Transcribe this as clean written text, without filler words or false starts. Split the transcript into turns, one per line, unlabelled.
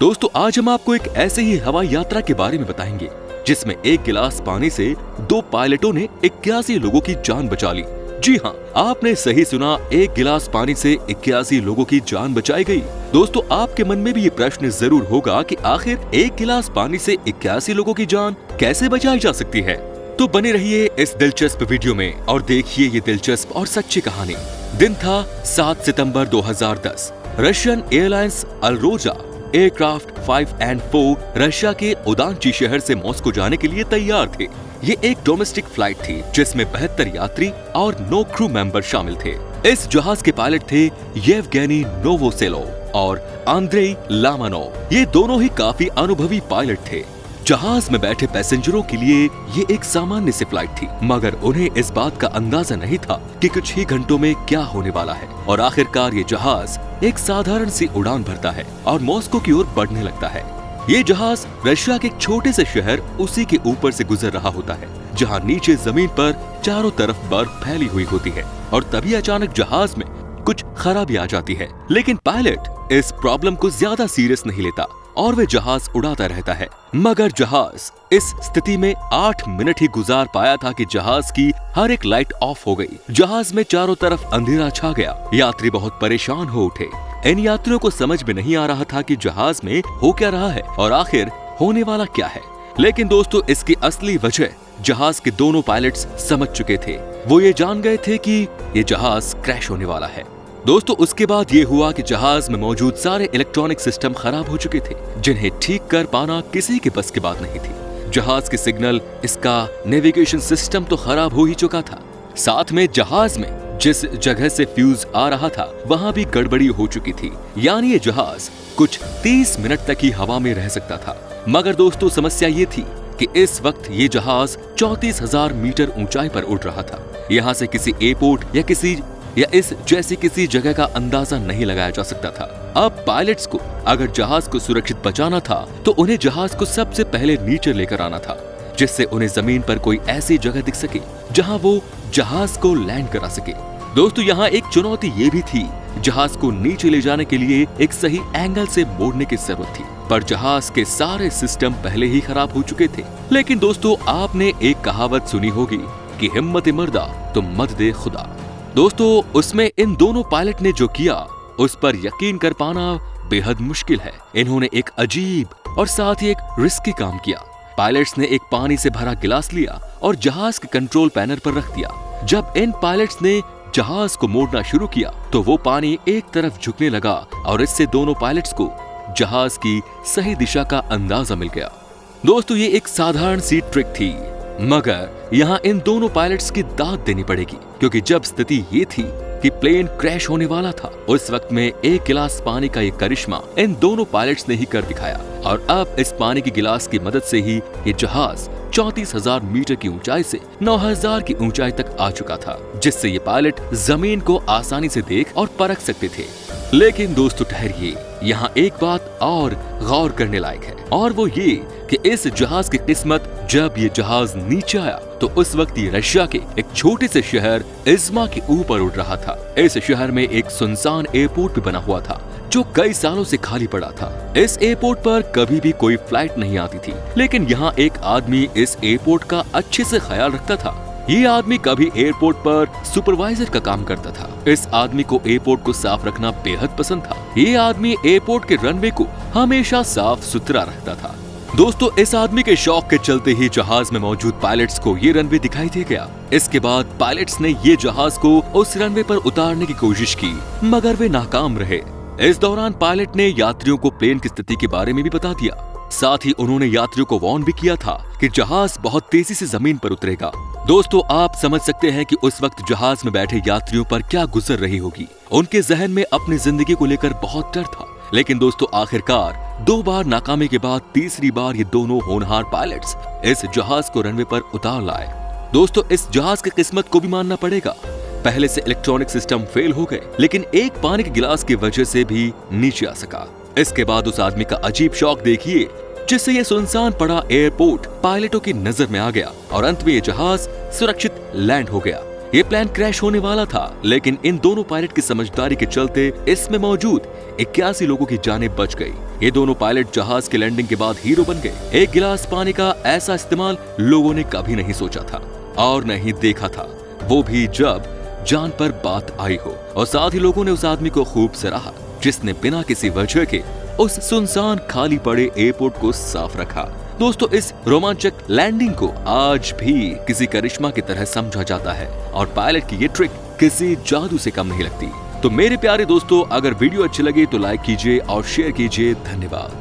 दोस्तों आज हम आपको एक ऐसे ही हवाई यात्रा के बारे में बताएंगे जिसमें एक गिलास पानी से 2 पायलटों ने 81 लोगों की जान बचा ली। जी हाँ, आपने सही सुना, एक गिलास पानी से 81 लोगों की जान बचाई गई। दोस्तों आपके मन में भी ये प्रश्न जरूर होगा कि आखिर एक गिलास पानी से 81 लोगों की जान कैसे बचाई जा सकती है। तो बने रहिए इस दिलचस्प वीडियो में और देखिए ये दिलचस्प और सच्ची कहानी। दिन था 7 सितंबर 2010। रशियन एयरलाइंस अल्रोजा एयरक्राफ्ट 5 और 4 रशिया के उदानची शहर से मॉस्को जाने के लिए तैयार थे। ये एक डोमेस्टिक फ्लाइट थी जिसमें 72 यात्री और 9 क्रू मेंबर शामिल थे। इस जहाज के पायलट थे येवगेनी नोवोसेलोव और आंद्रेई लामानोव। ये दोनों ही काफी अनुभवी पायलट थे। जहाज में बैठे पैसेंजरों के लिए ये एक सामान्य सी फ्लाइट थी, मगर उन्हें इस बात का अंदाजा नहीं था कि कुछ ही घंटों में क्या होने वाला है। और आखिरकार ये जहाज एक साधारण सी उड़ान भरता है और मॉस्को की ओर बढ़ने लगता है। ये जहाज रशिया के एक छोटे से शहर उसी के ऊपर से गुजर रहा होता है, जहाँ नीचे जमीन पर चारों तरफ बर्फ फैली हुई होती है। और तभी अचानक जहाज में कुछ खराबी आ जाती है, लेकिन पायलट इस प्रॉब्लम को ज्यादा सीरियस नहीं लेता और वे जहाज उड़ाता रहता है। मगर जहाज इस स्थिति में 8 मिनट ही गुजार पाया था कि जहाज की हर एक लाइट ऑफ हो गई। जहाज में चारों तरफ अंधेरा छा गया। यात्री बहुत परेशान हो उठे। इन यात्रियों को समझ में नहीं आ रहा था कि जहाज में हो क्या रहा है और आखिर होने वाला क्या है। लेकिन दोस्तों इसकी असली वजह जहाज के दोनों पायलट्स समझ चुके थे। वो ये जान गए थे कि ये जहाज क्रैश होने वाला है। दोस्तों उसके बाद ये हुआ कि जहाज में मौजूद सारे इलेक्ट्रॉनिक सिस्टम खराब हो चुके थे, जिन्हें ठीक कर पाना किसी के बस की बात नहीं थी। जहाज के सिग्नल, इसका नेविगेशन सिस्टम तो खराब हो ही चुका था। साथ में जहाज में जिस जगह से फ्यूज आ रहा था वहां भी गड़बड़ी हो चुकी थी। यानी ये जहाज कुछ 30 मिनट तक ही हवा में रह सकता था। मगर दोस्तों समस्या ये थी कि इस वक्त ये जहाज 34,000 मीटर ऊंचाई पर उड़ रहा था। यहाँ से किसी एयरपोर्ट या इस जैसी किसी जगह का अंदाजा नहीं लगाया जा सकता था। अब पायलट्स को अगर जहाज को सुरक्षित बचाना था तो उन्हें जहाज को सबसे पहले नीचे लेकर आना था, जिससे उन्हें जमीन पर कोई ऐसी जगह दिख सके जहां वो जहाज को लैंड करा सके। दोस्तों यहाँ एक चुनौती ये भी थी, जहाज को नीचे ले जाने के लिए एक सही एंगल से मोड़ने की जरूरत थी, पर जहाज के सारे सिस्टम पहले ही खराब हो चुके थे। लेकिन दोस्तों आपने एक कहावत सुनी होगी कि हिम्मत मर्दा तो मत दे खुदा। दोस्तों उसमें इन दोनों पायलट ने जो किया उस पर यकीन कर पाना बेहद मुश्किल है। इन्होंने एक अजीब और साथ ही एक रिस्की काम किया। पायलट्स ने एक पानी से भरा गिलास लिया और जहाज के कंट्रोल पैनल पर रख दिया। जब इन पायलट्स ने जहाज को मोड़ना शुरू किया तो वो पानी एक तरफ झुकने लगा और इससे दोनों पायलट्स को जहाज की सही दिशा का अंदाजा मिल गया। दोस्तों ये एक साधारण सी ट्रिक थी, मगर यहाँ इन दोनों पायलट्स की दाद देनी पड़ेगी, क्योंकि जब स्थिति ये थी कि प्लेन क्रैश होने वाला था, उस वक्त में एक गिलास पानी का ये करिश्मा इन दोनों पायलट्स ने ही कर दिखाया। और अब इस पानी की गिलास की मदद से ही ये जहाज 34,000 मीटर की ऊंचाई से 9,000 की ऊंचाई तक आ चुका था, जिससे ये पायलट जमीन को आसानी से देख और परख सकते थे। लेकिन दोस्तों ठहरिए, यहाँ एक बात और गौर करने लायक है, और वो ये कि इस जहाज की किस्मत, जब ये जहाज नीचे आया तो उस वक्त ये रशिया के एक छोटे से शहर इज़्मा के ऊपर उड़ रहा था। इस शहर में एक सुनसान एयरपोर्ट भी बना हुआ था जो कई सालों से खाली पड़ा था। इस एयरपोर्ट पर कभी भी कोई फ्लाइट नहीं आती थी, लेकिन यहाँ एक आदमी इस एयरपोर्ट का अच्छे से ख्याल रखता था। ये आदमी कभी एयरपोर्ट पर सुपरवाइजर का काम करता था। इस आदमी को एयरपोर्ट को साफ रखना बेहद पसंद था। ये आदमी एयरपोर्ट के रनवे को हमेशा साफ सुथरा रखता था। दोस्तों इस आदमी के शौक के चलते ही जहाज में मौजूद पायलट्स को ये रनवे दिखाई दे गया। इसके बाद पायलट्स ने ये जहाज को उस रनवे पर उतारने की कोशिश की, मगर वे नाकाम रहे। इस दौरान पायलट ने यात्रियों को प्लेन की स्थिति के बारे में भी बता दिया। साथ ही उन्होंने यात्रियों को वार्न भी किया था कि जहाज बहुत तेजी से जमीन पर उतरेगा। दोस्तों आप समझ सकते हैं कि उस वक्त जहाज में बैठे यात्रियों पर क्या गुजर रही होगी। उनके जहन में अपनी जिंदगी को लेकर बहुत डर था। लेकिन दोस्तों आखिरकार 2 बार नाकामी के बाद तीसरी बार ये दोनों होनहार पायलट्स इस जहाज को रनवे पर उतार लाए। दोस्तों इस जहाज की किस्मत को भी मानना पड़ेगा। पहले से इलेक्ट्रॉनिक सिस्टम फेल हो गए, लेकिन एक पानी के गिलास की वजह से भी नीचे आ सका। इसके बाद उस आदमी का अजीब शौक देखिए, जिससे ये सुनसान पड़ा एयरपोर्ट पायलटों की नजर में आ गया और अंत में ये जहाज सुरक्षित लैंड हो गया। ये प्लान क्रैश होने वाला था, लेकिन इन दोनों पायलट की समझदारी के चलते इसमें मौजूद 81 लोगों की जानें बच गई। ये दोनों पायलट जहाज के लैंडिंग के बाद हीरो बन गए। एक गिलास पानी का ऐसा इस्तेमाल लोगों ने कभी नहीं सोचा था और नहीं देखा था, वो भी जब जान पर बात आई हो। और साथ ही लोगों ने उस आदमी को खूब सराहा जिसने बिना किसी वजह के उस सुनसान खाली पड़े एयरपोर्ट को साफ रखा। दोस्तों, इस रोमांचक लैंडिंग को आज भी किसी करिश्मा की तरह समझा जाता है और पायलट की ये ट्रिक किसी जादू से कम नहीं लगती। तो मेरे प्यारे दोस्तों, अगर वीडियो अच्छी लगे तो लाइक कीजिए और शेयर कीजिए। धन्यवाद।